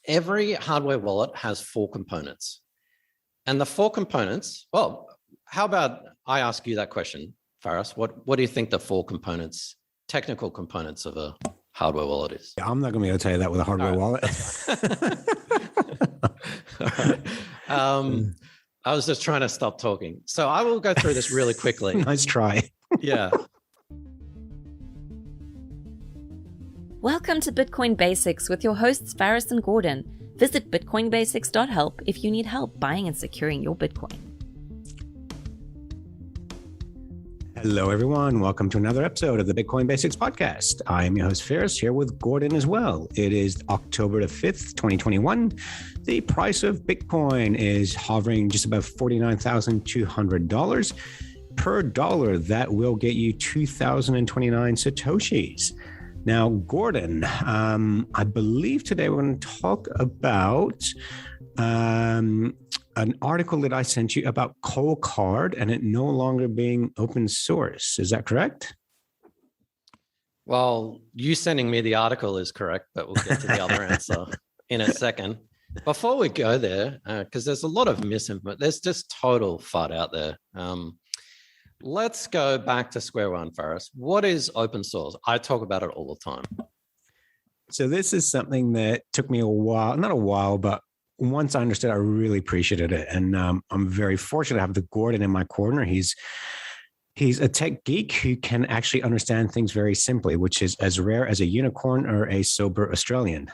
every hardware wallet has four components. And the four components, well, how about I ask you that question, Faris? What do you think the four components, technical components of a hardware wallet is? Yeah, I'm not going to be able to tell you that with a hardware wallet. All right. I was just trying to stop talking. So I will go through this really quickly. Nice try. Yeah. Welcome to Bitcoin Basics with your hosts Faris and Gordon. Visit bitcoinbasics.help if you need help buying and securing your Bitcoin. Hello, everyone. Welcome to another episode of the Bitcoin Basics podcast. I am your host, Faris, here with Gordon as well. It is October the 5th, 2021. The price of Bitcoin is hovering just above $49,200 per dollar. That will get you 2,029 Satoshis. Now, Gordon, I believe today we're going to talk about an article that I sent you about Coldcard and it no longer being open source. Is that correct? Well, you sending me the article is correct, but we'll get to the other answer in a second. Before we go there, because there's a lot of misinformation, there's just total FUD out there. Let's go back to square one, Faris. What is open source? I talk about it all the time. So this is something that took me a while, not a while, but once I understood, I really appreciated it. And I'm very fortunate to have the Gordon in my corner. He's a tech geek who can actually understand things very simply, which is as rare as a unicorn or a sober Australian.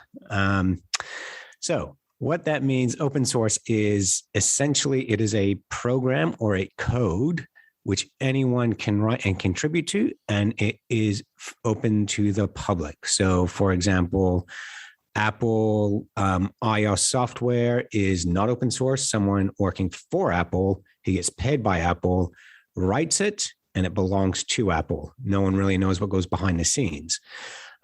So what that means, open source is essentially, it is a program or a code which anyone can write and contribute to, and it is open to the public. So for example, Apple iOS software is not open source. Someone working for Apple, he gets paid by Apple, writes it, and it belongs to Apple. No one really knows what goes behind the scenes.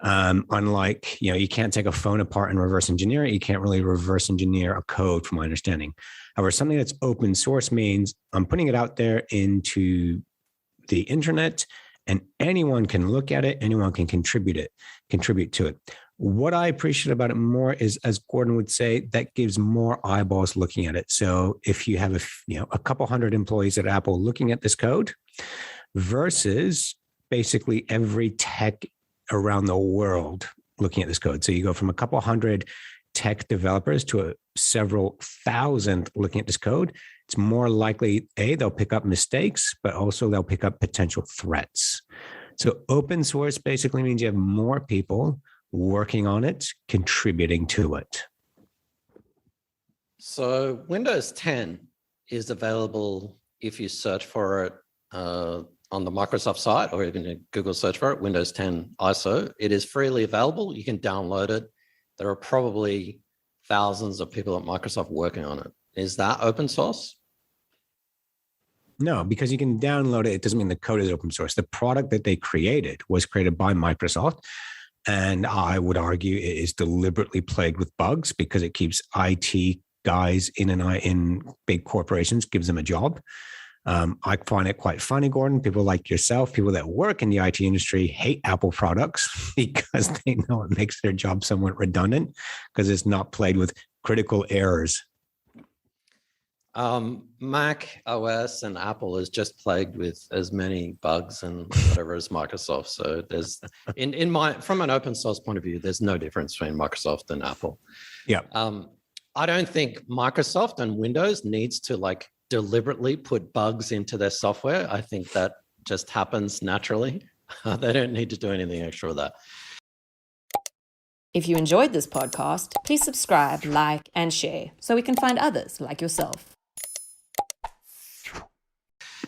Unlike, you can't take a phone apart and reverse engineer it. You can't really reverse engineer a code, from my understanding. However, something that's open source means I'm putting it out there into the internet, and anyone can look at it. Anyone can contribute to it. What I appreciate about it more is, as Gordon would say, that gives more eyeballs looking at it. So if you have a couple hundred employees at Apple looking at this code versus basically every tech around the world looking at this code. So you go from a couple hundred tech developers to several thousand looking at this code. It's more likely, they'll pick up mistakes, but also they'll pick up potential threats. So open source basically means you have more people working on it, contributing to it. So Windows 10 is available if you search for it on the Microsoft site, or even a Google search for it, Windows 10 ISO. It is freely available. You can download it. There are probably thousands of people at Microsoft working on it. Is that open source? No, because you can download it. It doesn't mean the code is open source. The product that they created was created by Microsoft. And I would argue it is deliberately plagued with bugs because it keeps IT guys in big corporations, gives them a job. I find it quite funny, Gordon. People like yourself, people that work in the IT industry, hate Apple products because they know it makes their job somewhat redundant because it's not plagued with critical errors. Mac OS and Apple is just plagued with as many bugs and whatever as Microsoft. So there's from an open source point of view, there's no difference between Microsoft and Apple. Yeah. I don't think Microsoft and Windows needs to deliberately put bugs into their software. I think that just happens naturally. They don't need to do anything extra with that. If you enjoyed this podcast, please subscribe, like, and share so we can find others like yourself.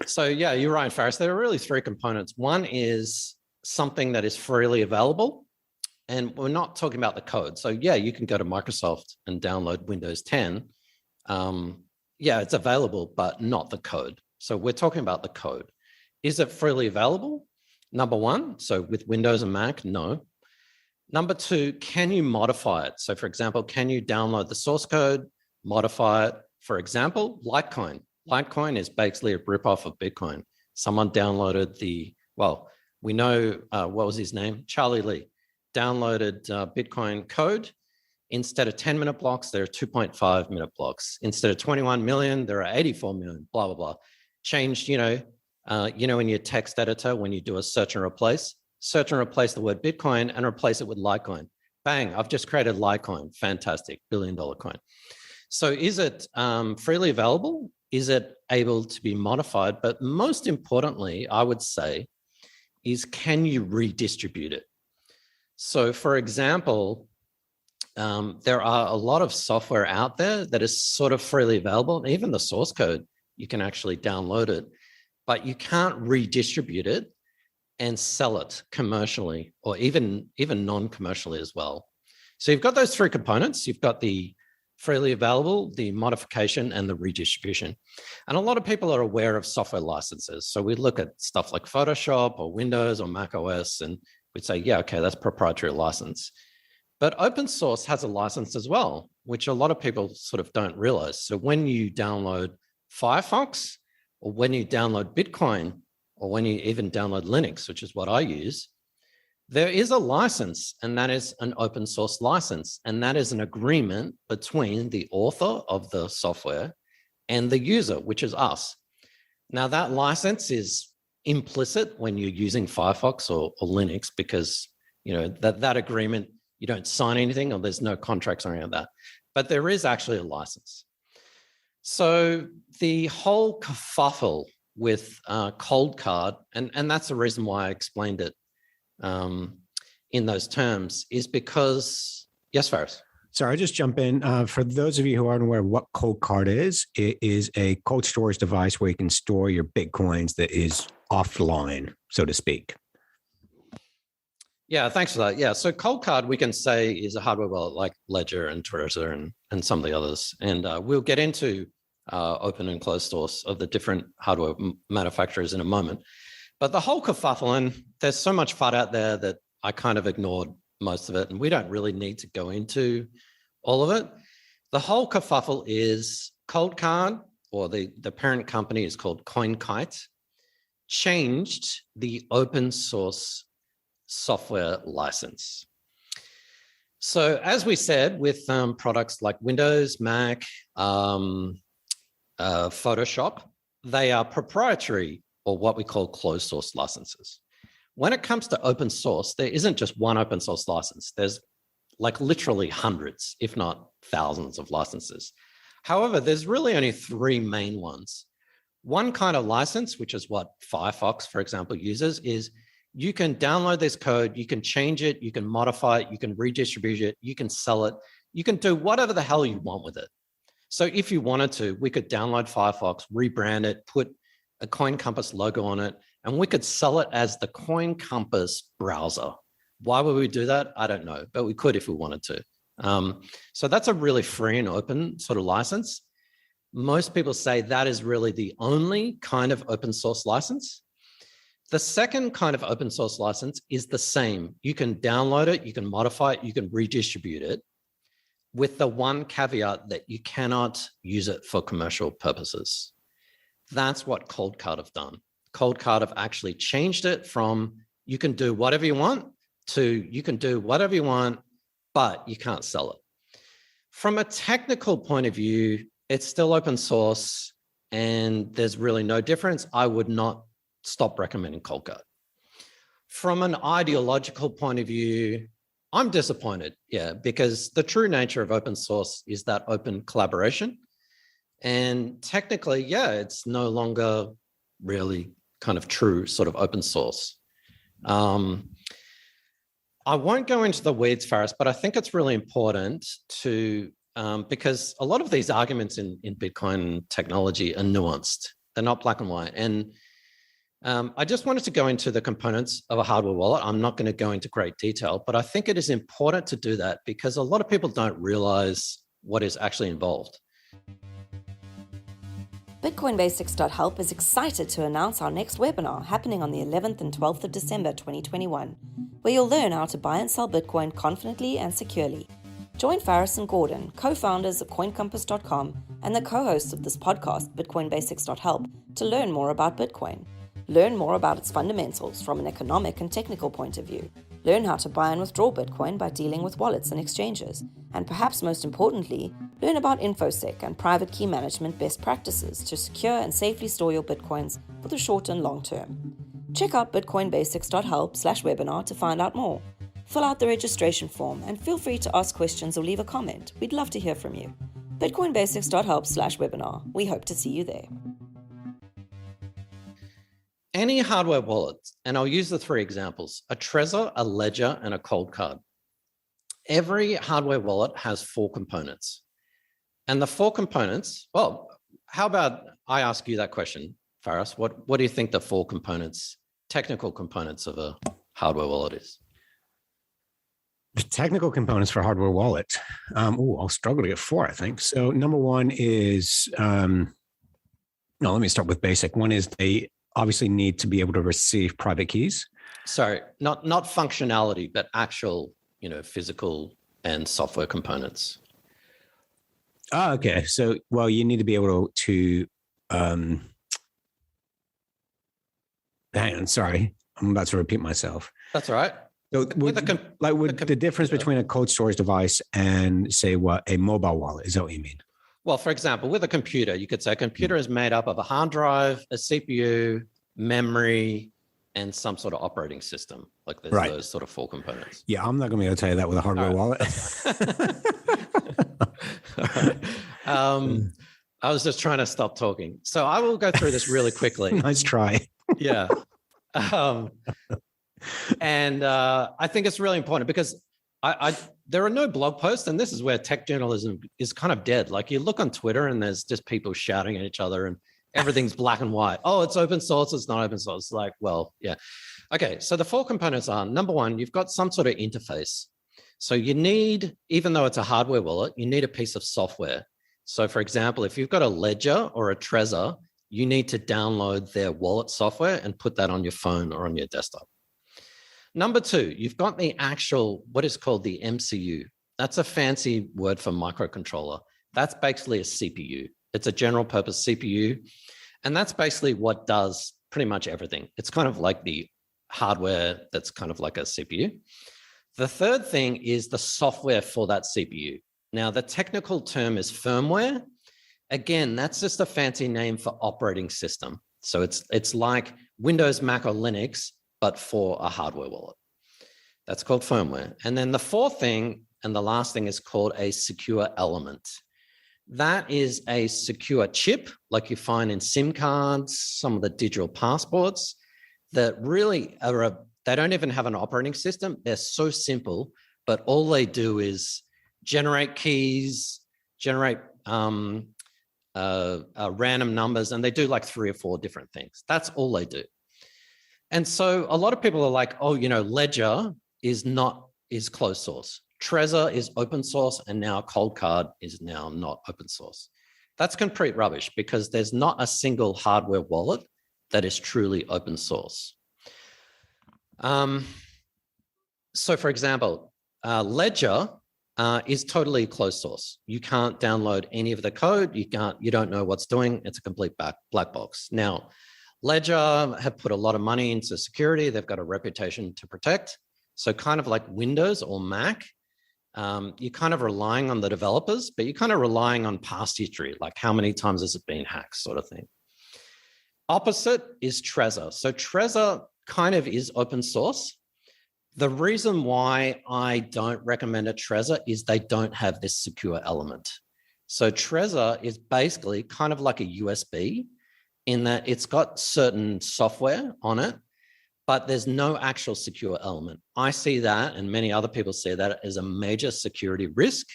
So yeah, you're right, Faris. There are really three components. One is something that is freely available, and we're not talking about the code. So yeah, you can go to Microsoft and download Windows 10. Yeah, it's available, but not the code. So we're talking about the code. Is it freely available? Number one, so with Windows and Mac, no. Number two, can you modify it? So for example, can you download the source code, modify it? For example, Litecoin. Litecoin is basically a ripoff of Bitcoin. Someone downloaded we know, what was his name? Charlie Lee downloaded Bitcoin code Instead of 10-minute blocks, there are 2.5-minute blocks. Instead of 21 million, there are 84 million, blah, blah, blah. Changed, in your text editor, when you do a search and replace the word Bitcoin and replace it with Litecoin. Bang, I've just created Litecoin. Fantastic, billion-dollar coin. So is it freely available? Is it able to be modified? But most importantly, I would say, is can you redistribute it? So for example, there are a lot of software out there that is sort of freely available. Even the source code, you can actually download it, but you can't redistribute it and sell it commercially or even non-commercially as well. So you've got those three components. You've got the freely available, the modification, and the redistribution. And a lot of people are aware of software licenses. So we look at stuff like Photoshop or Windows or Mac OS, and we'd say, yeah, okay, that's proprietary license. But open source has a license as well, which a lot of people sort of don't realize. So when you download Firefox, or when you download Bitcoin, or when you even download Linux, which is what I use, there is a license, and that is an open source license. And that is an agreement between the author of the software and the user, which is us. Now, that license is implicit when you're using Firefox or Linux, because that agreement, you don't sign anything or there's no contracts or any of that. But there is actually a license. So the whole kerfuffle with Coldcard, and that's the reason why I explained it in those terms, is because, yes, Faris? Sorry, I'll just jump in. For those of you who aren't aware of what Coldcard is, it is a cold storage device where you can store your Bitcoins that is offline, so to speak. Yeah, thanks for that. Yeah, so Coldcard, we can say, is a hardware wallet like Ledger and Trezor and some of the others. And we'll get into open and closed source of the different hardware manufacturers in a moment. But the whole kerfuffle, and there's so much FUD out there that I kind of ignored most of it, and we don't really need to go into all of it. The whole kerfuffle is Coldcard, or the parent company is called Coinkite, changed the open source software license. So as we said, with products like Windows, Mac, Photoshop, they are proprietary, or what we call closed source licenses. When it comes to open source, there isn't just one open source license. There's like literally hundreds, if not thousands of licenses. However, there's really only three main ones. One kind of license, which is what Firefox, for example, uses, is you can download this code, you can change it, you can modify it, you can redistribute it, you can sell it, you can do whatever the hell you want with it. So if you wanted to, we could download Firefox, rebrand it, put a CoinCompass logo on it, and we could sell it as the CoinCompass browser. Why would we do that? I don't know, but we could if we wanted to. So that's a really free and open sort of license. Most people say that is really the only kind of open source license. The second kind of open source license is the same. You can download it, you can modify it, you can redistribute it, with the one caveat that you cannot use it for commercial purposes. That's what Coldcard have done. Coldcard have actually changed it from you can do whatever you want to you can do whatever you want, but you can't sell it. From a technical point of view, it's still open source and there's really no difference. I would not stop recommending Coldcard. From an ideological point of view, I'm disappointed, because the true nature of open source is that open collaboration. And technically, it's no longer really kind of true sort of open source. I won't go into the weeds, Faris, but I think it's really important to, because a lot of these arguments in Bitcoin technology are nuanced. They're not black and white. And I just wanted to go into the components of a hardware wallet. I'm not going to go into great detail, but I think it is important to do that because a lot of people don't realize what is actually involved. BitcoinBasics.help is excited to announce our next webinar happening on the 11th and 12th of December 2021, where you'll learn how to buy and sell Bitcoin confidently and securely. Join Faris and Gordon, co-founders of CoinCompass.com and the co-hosts of this podcast, BitcoinBasics.help, to learn more about Bitcoin. Learn more about its fundamentals from an economic and technical point of view. Learn how to buy and withdraw Bitcoin by dealing with wallets and exchanges. And perhaps most importantly, learn about InfoSec and private key management best practices to secure and safely store your Bitcoins for the short and long term. Check out bitcoinbasics.help/webinar to find out more. Fill out the registration form and feel free to ask questions or leave a comment. We'd love to hear from you. bitcoinbasics.help/webinar. We hope to see you there. Any hardware wallet, and I'll use the three examples, a Trezor, a Ledger, and a Coldcard. Every hardware wallet has four components. And the four components, well, how about I ask you that question, Faris? What do you think the four components, technical components of a hardware wallet is? The technical components for hardware wallet. I'll struggle to get four, I think. So number one is, let me start with basic. One is they obviously need to be able to receive private keys. Sorry, not functionality, but actual, physical and software components. Okay. So, you need to be able to hang on, sorry. I'm about to repeat myself. That's all right. So the difference between a cold storage device and say a mobile wallet, is that what you mean? Well, for example, with a computer, you could say a computer is made up of a hard drive, a CPU, memory, and some sort of operating system. Like there's those sort of four components. Yeah, I'm not going to be able to tell you that with a hardware wallet. I was just trying to stop talking. So I will go through this really quickly. Nice try. Yeah. And I think it's really important because there are no blog posts, and this is where tech journalism is kind of dead. Like you look on Twitter and there's just people shouting at each other and everything's black and white. Oh, it's open source. It's not open source. It's like, well, yeah. Okay. So the four components are, number one, you've got some sort of interface. So you need, even though it's a hardware wallet, you need a piece of software. So for example, if you've got a Ledger or a Trezor, you need to download their wallet software and put that on your phone or on your desktop. Number two, you've got the actual, what is called the MCU. That's a fancy word for microcontroller. That's basically a CPU. It's a general purpose CPU. And that's basically what does pretty much everything. It's kind of like the hardware that's kind of like a CPU. The third thing is the software for that CPU. Now, the technical term is firmware. Again, that's just a fancy name for operating system. So it's like Windows, Mac, or Linux, but for a hardware wallet. That's called firmware. And then the fourth thing and the last thing is called a secure element. That is a secure chip like you find in SIM cards, some of the digital passports that really they don't even have an operating system. They're so simple, but all they do is generate keys, generate random numbers, and they do like 3 or 4 different things. That's all they do. And so a lot of people are like, oh, Ledger is closed source. Trezor is open source, and now Coldcard is now not open source. That's complete rubbish because there's not a single hardware wallet that is truly open source. So for example, Ledger is totally closed source. You can't download any of the code. You don't know what's doing. It's a complete black box. Now, Ledger have put a lot of money into security. They've got a reputation to protect. So kind of like Windows or Mac, you're kind of relying on the developers, but you're kind of relying on past history, like how many times has it been hacked sort of thing. Opposite is Trezor. So Trezor kind of is open source. The reason why I don't recommend a Trezor is they don't have this secure element. So Trezor is basically kind of like a USB in that it's got certain software on it, but there's no actual secure element. I see that, and many other people see that as a major security risk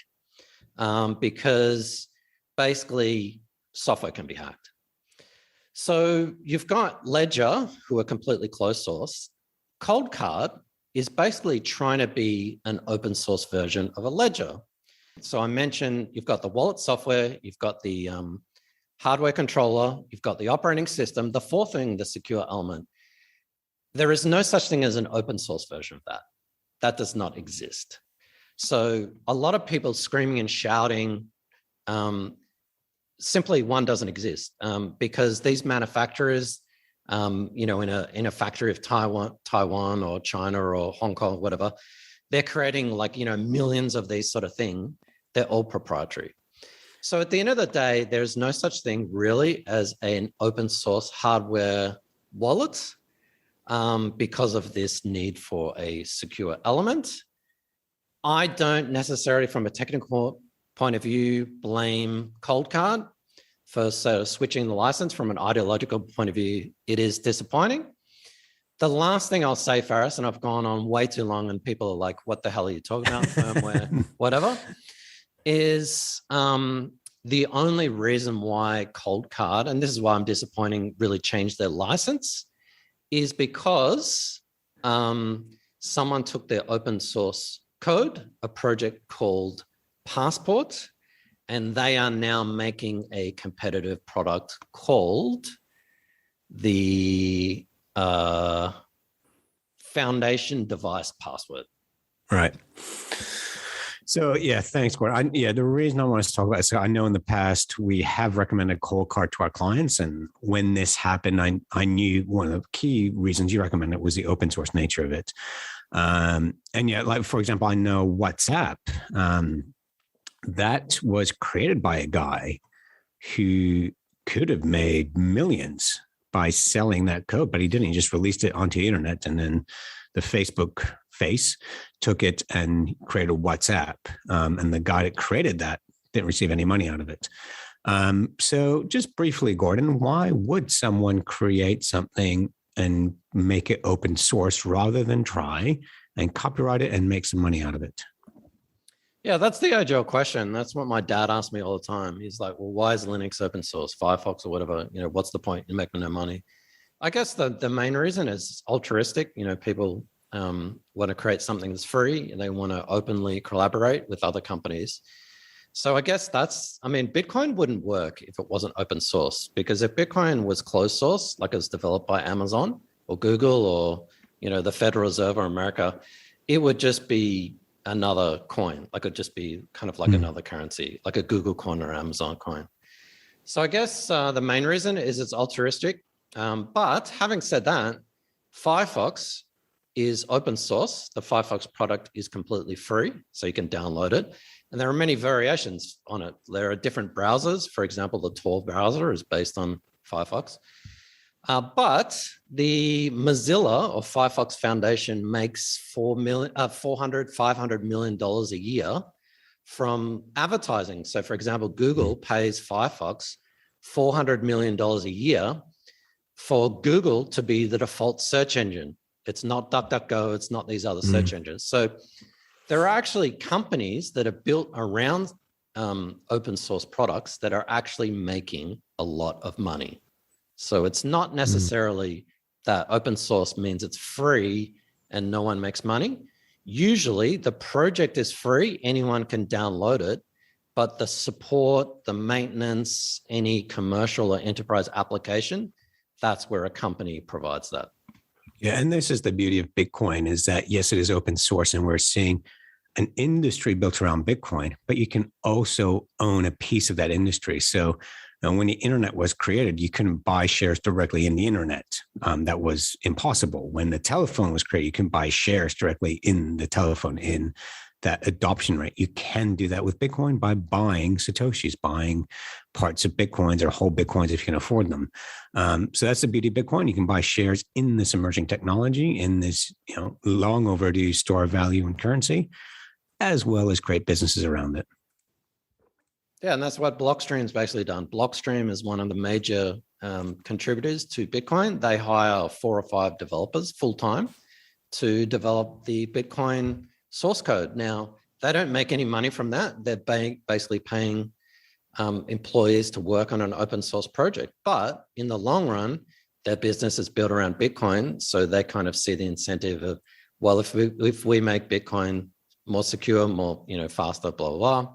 because basically software can be hacked. So you've got Ledger, who are completely closed source. Coldcard is basically trying to be an open source version of a Ledger. So I mentioned you've got the wallet software, you've got the hardware controller, you've got the operating system. The fourth thing, the secure element. There is no such thing as an open source version of that. That does not exist. So a lot of people screaming and shouting, simply one doesn't exist because these manufacturers, in a factory of Taiwan or China or Hong Kong, whatever. They're creating like, millions of these sort of things. They're all proprietary. So at the end of the day, there's no such thing really as an open source hardware wallet because of this need for a secure element. I don't necessarily, from a technical point of view, blame Coldcard for switching the license. From an ideological point of view, it is disappointing. The last thing I'll say, Faris, and I've gone on way too long and people are like, what the hell are you talking about, firmware, whatever, is the only reason why Coldcard, and this is why I'm disappointing, really changed their license, is because someone took their open source code, a project called Passport, and they are now making a competitive product called the Foundation Device Password. Right. So yeah, thanks, Gordon. The reason I want us to talk about it, so I know in the past we have recommended Coldcard to our clients, and when this happened, I knew one of the key reasons you recommended was the open source nature of it. And like for example, I know WhatsApp, that was created by a guy who could have made millions by selling that code, but he didn't. He just released it onto the internet, and then the Facebook face took it and created WhatsApp. And the guy that created that didn't receive any money out of it. So just briefly, Gordon, why would someone create something and make it open source rather than try and copyright it and make some money out of it? Yeah, that's the age-old question. That's what my dad asked me all the time. He's like, well, why is Linux open source, Firefox or whatever? What's the point? You're making no money. I guess the main reason is altruistic. People want to create something that's free and they want to openly collaborate with other companies. So I guess Bitcoin wouldn't work if it wasn't open source, because if Bitcoin was closed source, like it's developed by Amazon or Google or, the Federal Reserve or America, it would just be another coin. Like it'd just be kind of like another currency, like a Google coin or Amazon coin. So I guess the main reason is it's altruistic. But having said that, Firefox is open source. The Firefox product is completely free, so you can download it. And there are many variations on it. There are different browsers. For example, the Tor browser is based on Firefox. But the Mozilla or Firefox Foundation makes $500 million a year from advertising. So for example, Google pays Firefox $400 million a year for Google to be the default search engine. It's not DuckDuckGo, it's not these other search engines. So there are actually companies that are built around open source products that are actually making a lot of money. So it's not necessarily that open source means it's free and no one makes money. Usually the project is free, anyone can download it, but the support, the maintenance, any commercial or enterprise application, that's where a company provides that. Yeah, and this is the beauty of Bitcoin, is that yes, it is open source and we're seeing an industry built around Bitcoin, but you can also own a piece of that industry. So when the internet was created, you couldn't buy shares directly in the internet. That was impossible. When the telephone was created, you can buy shares directly in the telephone, in that adoption rate. You can do that with Bitcoin by buying Satoshis, buying parts of Bitcoins or whole Bitcoins if you can afford them. So that's the beauty of Bitcoin. You can buy shares in this emerging technology, in this long overdue store of value and currency, as well as create businesses around it. Yeah, and that's what Blockstream's basically done. Blockstream is one of the major contributors to Bitcoin. They hire 4 or 5 developers full-time to develop the Bitcoin source code. Now, they don't make any money from that. They're basically paying employees to work on an open source project. But in the long run, their business is built around Bitcoin. So they kind of see the incentive of, well, if we make Bitcoin more secure, more faster, blah, blah, blah,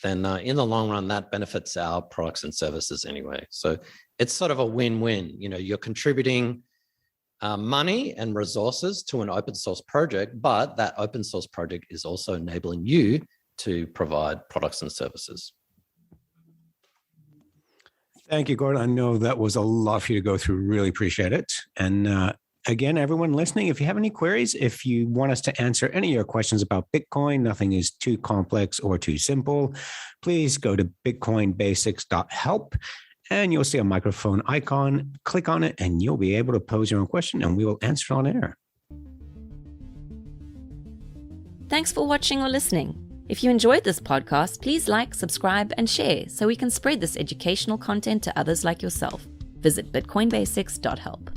then in the long run, that benefits our products and services anyway. So it's sort of a win-win. You're contributing money and resources to an open source project, but that open source project is also enabling you to provide products and services. Thank you, Gordon. I know that was a lot for you to go through. Really appreciate it. And again, everyone listening, if you have any queries, if you want us to answer any of your questions about Bitcoin, nothing is too complex or too simple, please go to bitcoinbasics.help and you'll see a microphone icon. Click on it and you'll be able to pose your own question and we will answer it on air. Thanks for watching or listening. If you enjoyed this podcast, please like, subscribe, and share so we can spread this educational content to others like yourself. Visit bitcoinbasics.help.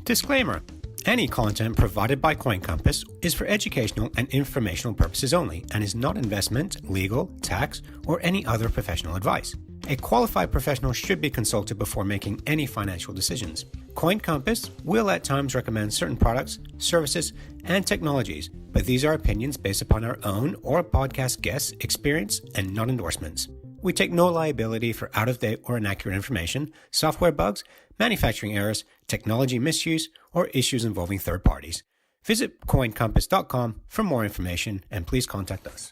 Disclaimer. Any content provided by CoinCompass is for educational and informational purposes only and is not investment, legal, tax, or any other professional advice. A qualified professional should be consulted before making any financial decisions. CoinCompass will at times recommend certain products, services, and technologies, but these are opinions based upon our own or podcast guests' experience and not endorsements. We take no liability for out-of-date or inaccurate information, software bugs, manufacturing errors, technology misuse, or issues involving third parties. Visit coincompass.com for more information and please contact us.